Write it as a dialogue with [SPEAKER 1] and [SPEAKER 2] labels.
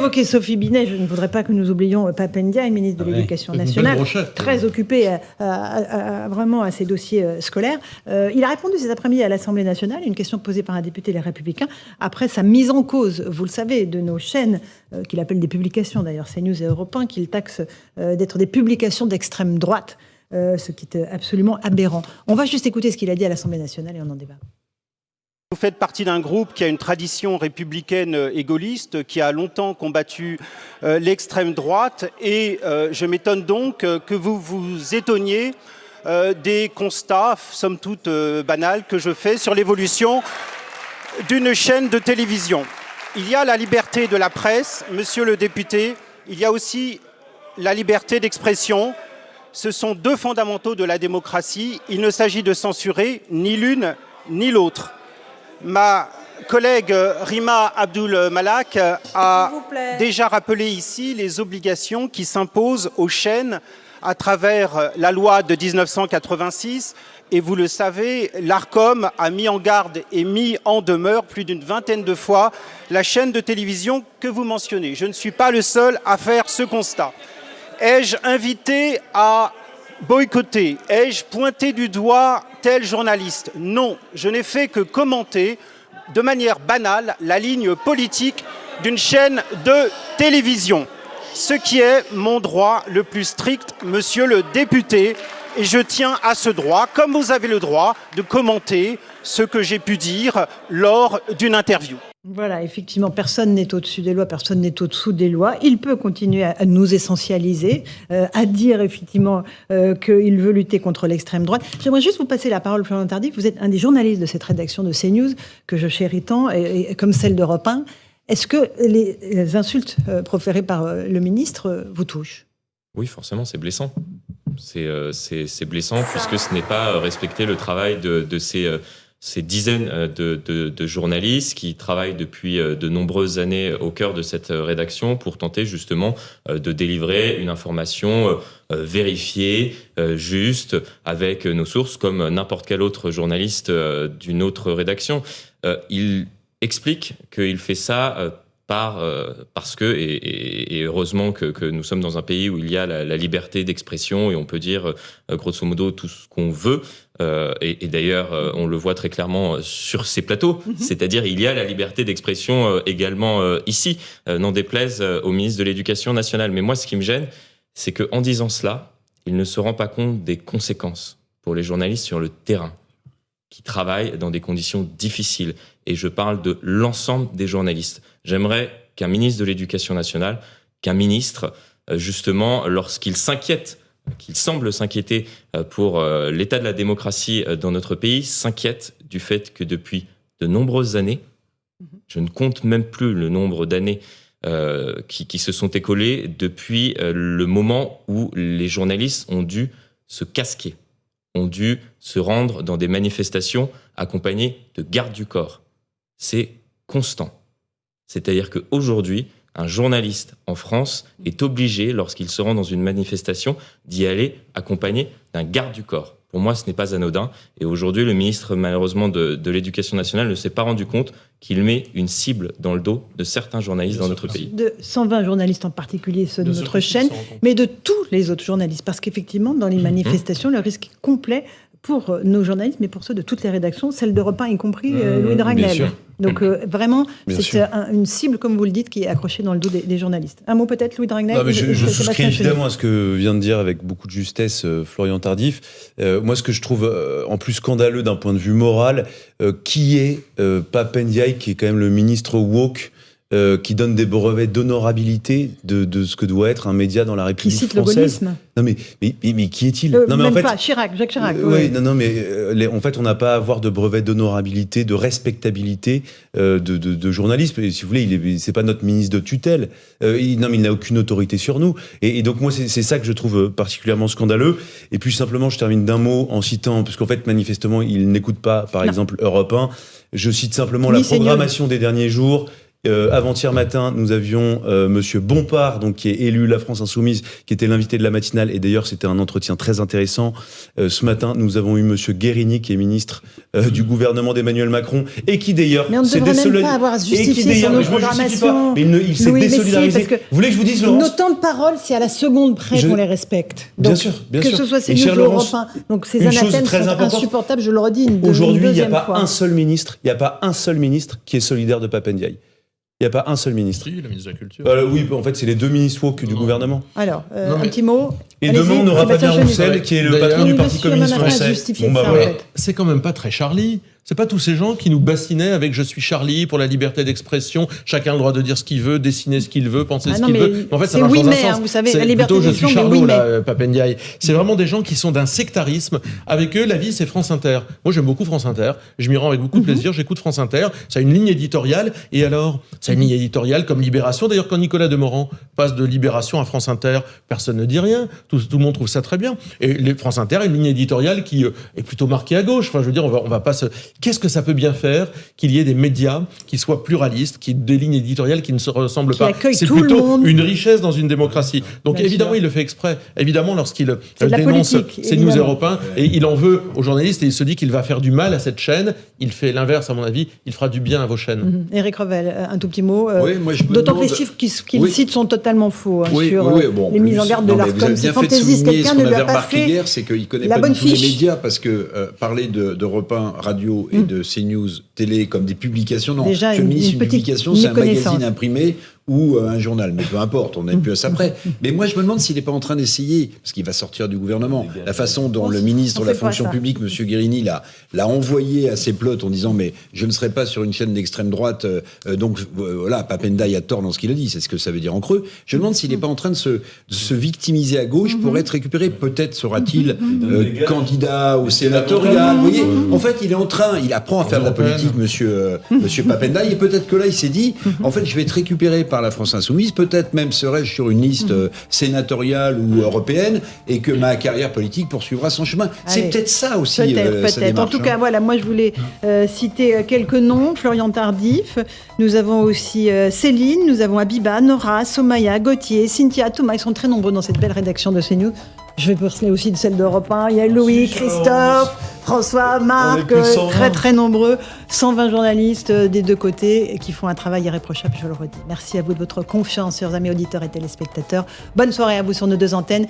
[SPEAKER 1] évoqué Sophie Binet, je ne voudrais pas que nous oublions Pape Ndiaye, ministre de l'Éducation nationale, très occupé vraiment à ses dossiers scolaires. Il a répondu cet après-midi à l'Assemblée nationale, une question posée par un député Les Républicains, après sa mise en cause, vous le savez, de nos chaînes, qu'il appelle des publications d'ailleurs, CNews et Europe 1, qu'il taxe d'être des publications d'extrême droite, ce qui est absolument aberrant. On va juste écouter ce qu'il a dit à l'Assemblée nationale et on en débat.
[SPEAKER 2] Vous faites partie d'un groupe qui a une tradition républicaine et gaulliste, qui a longtemps combattu l'extrême droite et je m'étonne donc que vous vous étonniez des constats, somme toute banals, que je fais sur l'évolution d'une chaîne de télévision. Il y a la liberté de la presse, monsieur le député, il y a aussi la liberté d'expression. Ce sont deux fondamentaux de la démocratie. Il ne s'agit de censurer ni l'une ni l'autre. Ma collègue Rima Abdul Malak a déjà rappelé ici les obligations qui s'imposent aux chaînes à travers la loi de 1986. Et vous le savez, l'Arcom a mis en garde et mis en demeure plus d'une vingtaine de fois la chaîne de télévision que vous mentionnez. Je ne suis pas le seul à faire ce constat. Ai-je invité à boycotter? Ai-je pointé du doigt tel journaliste? Non, je n'ai fait que commenter de manière banale la ligne politique d'une chaîne de télévision. Ce qui est mon droit le plus strict, monsieur le député, et je tiens à ce droit, comme vous avez le droit de commenter ce que j'ai pu dire lors d'une interview.
[SPEAKER 1] Voilà, effectivement, personne n'est au-dessus des lois, personne n'est au-dessous des lois. Il peut continuer à nous essentialiser, à dire effectivement qu'il veut lutter contre l'extrême droite. J'aimerais juste vous passer la parole, Florian Tardif. Vous êtes un des journalistes de cette rédaction de CNews que je chéris tant, et comme celle d'Europe 1. Est-ce que les insultes proférées par le ministre vous touchent?
[SPEAKER 3] Oui, forcément, c'est blessant. C'est blessant puisque ce n'est pas respecter le travail de ces dizaines de journalistes qui travaillent depuis de nombreuses années au cœur de cette rédaction pour tenter justement de délivrer une information vérifiée, juste, avec nos sources, comme n'importe quel autre journaliste d'une autre rédaction. Il explique qu'il fait ça parce que, et heureusement que nous sommes dans un pays où il y a la liberté d'expression et on peut dire grosso modo tout ce qu'on veut, et d'ailleurs on le voit très clairement sur ces plateaux, c'est-à-dire il y a la liberté d'expression également ici, n'en déplaise au ministre de l'Éducation nationale. Mais moi ce qui me gêne, c'est qu'en disant cela, il ne se rend pas compte des conséquences pour les journalistes sur le terrain, qui travaillent dans des conditions difficiles. Et je parle de l'ensemble des journalistes. J'aimerais qu'un ministre de l'Éducation nationale, qu'un ministre, justement, lorsqu'il s'inquiète, qu'il semble s'inquiéter pour l'état de la démocratie dans notre pays, s'inquiète du fait que depuis de nombreuses années, je ne compte même plus le nombre d'années qui se sont écoulées depuis le moment où les journalistes ont dû se casquer, ont dû se rendre dans des manifestations accompagnées de gardes du corps. C'est constant. C'est-à-dire qu'aujourd'hui, un journaliste en France est obligé, lorsqu'il se rend dans une manifestation, d'y aller accompagné d'un garde du corps. Pour moi, ce n'est pas anodin. Et aujourd'hui, le ministre, malheureusement, de l'Éducation nationale ne s'est pas rendu compte qu'il met une cible dans le dos de certains journalistes dans notre pays.
[SPEAKER 1] De 120 journalistes en particulier, ceux de notre chaîne, mais de tous les autres journalistes. Parce qu'effectivement, dans les manifestations, le risque est complet pour nos journalistes, mais pour ceux de toutes les rédactions, celles d'Europe 1 y compris Louis Dragnel. Donc vraiment, c'est une cible, comme vous le dites, qui est accrochée dans le dos des journalistes. Un mot peut-être, Louis Dragnel?
[SPEAKER 4] Non, mais je souscris évidemment à ce que vient de dire avec beaucoup de justesse Florian Tardif. Moi, ce que je trouve en plus scandaleux d'un point de vue moral, qui est Pape Ndiaye, qui est quand même le ministre woke, qui donne des brevets d'honorabilité de ce que doit être un média dans la République française.
[SPEAKER 1] Qui cite le gaullisme.
[SPEAKER 4] Non mais qui est-il?
[SPEAKER 1] Non mais même en fait, pas Jacques Chirac.
[SPEAKER 4] Oui, non mais en fait on n'a pas à avoir de brevet d'honorabilité, de respectabilité de journalisme. Et si vous voulez, c'est pas notre ministre de tutelle. Il n'a aucune autorité sur nous. Et donc moi c'est ça que je trouve particulièrement scandaleux. Et puis simplement je termine d'un mot en citant, parce qu'en fait manifestement il n'écoute pas par exemple Europe 1. Je cite simplement la programmation des derniers jours. Avant-hier matin, nous avions Monsieur Bompard, donc qui est élu La France Insoumise, qui était l'invité de la matinale. Et d'ailleurs, c'était un entretien très intéressant. Ce matin, nous avons eu Monsieur Guérini, qui est ministre du gouvernement d'Emmanuel Macron, et qui d'ailleurs
[SPEAKER 1] s'est désolidarisé. Mais on ne devrait même pas avoir à se justifier sur nos programmations.
[SPEAKER 4] Il s'est désolidarisé. Vous voulez que je vous dise, Laurence ?
[SPEAKER 1] Nos temps de parole, c'est à la seconde près qu'on les respecte. Donc,
[SPEAKER 4] bien sûr.
[SPEAKER 1] Que ce soit CNews ou Europe 1. Donc ces anathèmes sont insupportables, je le redis une deuxième fois.
[SPEAKER 4] Aujourd'hui, il n'y a pas un seul ministre qui est solidaire de Pape Ndiaye. Il n'y a pas un seul ministre.
[SPEAKER 5] Si, le ministre de la Culture.
[SPEAKER 4] Oui, en fait, c'est les deux ministres woke du gouvernement.
[SPEAKER 1] Alors, un petit mot.
[SPEAKER 4] Et demain, on aura Fabien Roussel, qui est le patron du Parti communiste français.
[SPEAKER 5] C'est quand même pas très Charlie. C'est pas tous ces gens qui nous bassinaient avec « je suis Charlie pour la liberté d'expression, chacun a le droit de dire ce qu'il veut, dessiner ce qu'il veut, penser ce qu'il veut ». En fait, ça marche dans un sens.
[SPEAKER 1] Vous savez, la liberté
[SPEAKER 5] d'expression,
[SPEAKER 1] je suis Charlot,
[SPEAKER 5] là, Pape Ndiaye. C'est vraiment des gens qui sont d'un sectarisme. Avec eux, la vie, c'est France Inter. Moi, j'aime beaucoup France Inter. Je m'y rends avec beaucoup de plaisir. J'écoute France Inter. Ça a une ligne éditoriale. Et alors, ça a une ligne éditoriale comme Libération. D'ailleurs, quand Nicolas Demorand passe de Libération à France Inter, personne ne dit rien. Tout le monde trouve ça très bien. Et France Inter a une ligne éditoriale qui est plutôt marquée à gauche. Enfin, je veux dire, on va pas se... Qu'est-ce que ça peut bien faire qu'il y ait des médias qui soient pluralistes, qui aient des lignes éditoriales qui ne se ressemblent pas. C'est plutôt une richesse dans une démocratie. Donc évidemment, il le fait exprès. Évidemment, lorsqu'il dénonce CNews et Europe 1, et il en veut aux journalistes, et il se dit qu'il va faire du mal à cette chaîne, il fait l'inverse, à mon avis, il fera du bien à vos chaînes.
[SPEAKER 1] Éric Revel, un tout petit mot. D'autant que les chiffres qu'il cite sont totalement faux sur les mises en garde de l'ARCOM. C'est fantaisiste. Quelqu'un ne lui a pas fait
[SPEAKER 6] hier, c'est qu'il ne connaît pas du tout les médias, parce que parler d'Europe 1 radio et de CNews télé comme des publications, non.
[SPEAKER 1] Déjà,
[SPEAKER 6] une publication, c'est un magazine imprimé ou un journal, mais peu importe, on n'est plus à ça près. Mais moi, je me demande s'il n'est pas en train d'essayer, parce qu'il va sortir du gouvernement, la façon dont le ministre de la fonction publique, M. Guérini, l'a envoyé à ses plots en disant « mais je ne serai pas sur une chaîne d'extrême droite, donc voilà, Pape Ndiaye a tort dans ce qu'il a dit », c'est ce que ça veut dire en creux. Je me demande s'il n'est pas en train de se victimiser à gauche pour être récupéré. Peut-être sera-t-il candidat au sénatorial. Vous voyez, en fait, il apprend à faire de la politique, monsieur Pape Ndiaye, et peut-être que là, il s'est dit « en fait, je vais être récupéré par la France Insoumise, peut-être même serais-je sur une liste sénatoriale ou européenne et que ma carrière politique poursuivra son chemin. » C'est peut-être ça aussi.
[SPEAKER 1] Peut-être. En tout cas, voilà, moi je voulais citer quelques noms. Florian Tardif, nous avons aussi Céline, nous avons Abiba, Nora, Somaya, Gauthier, Cynthia, Thomas. Ils sont très nombreux dans cette belle rédaction de CNews. Je vais parler aussi de celle d'Europe 1. Il y a Louis, Christophe, François, Marc, très très nombreux. 120 journalistes des deux côtés qui font un travail irréprochable, je le redis. Merci à vous de votre confiance, chers amis auditeurs et téléspectateurs. Bonne soirée à vous sur nos deux antennes.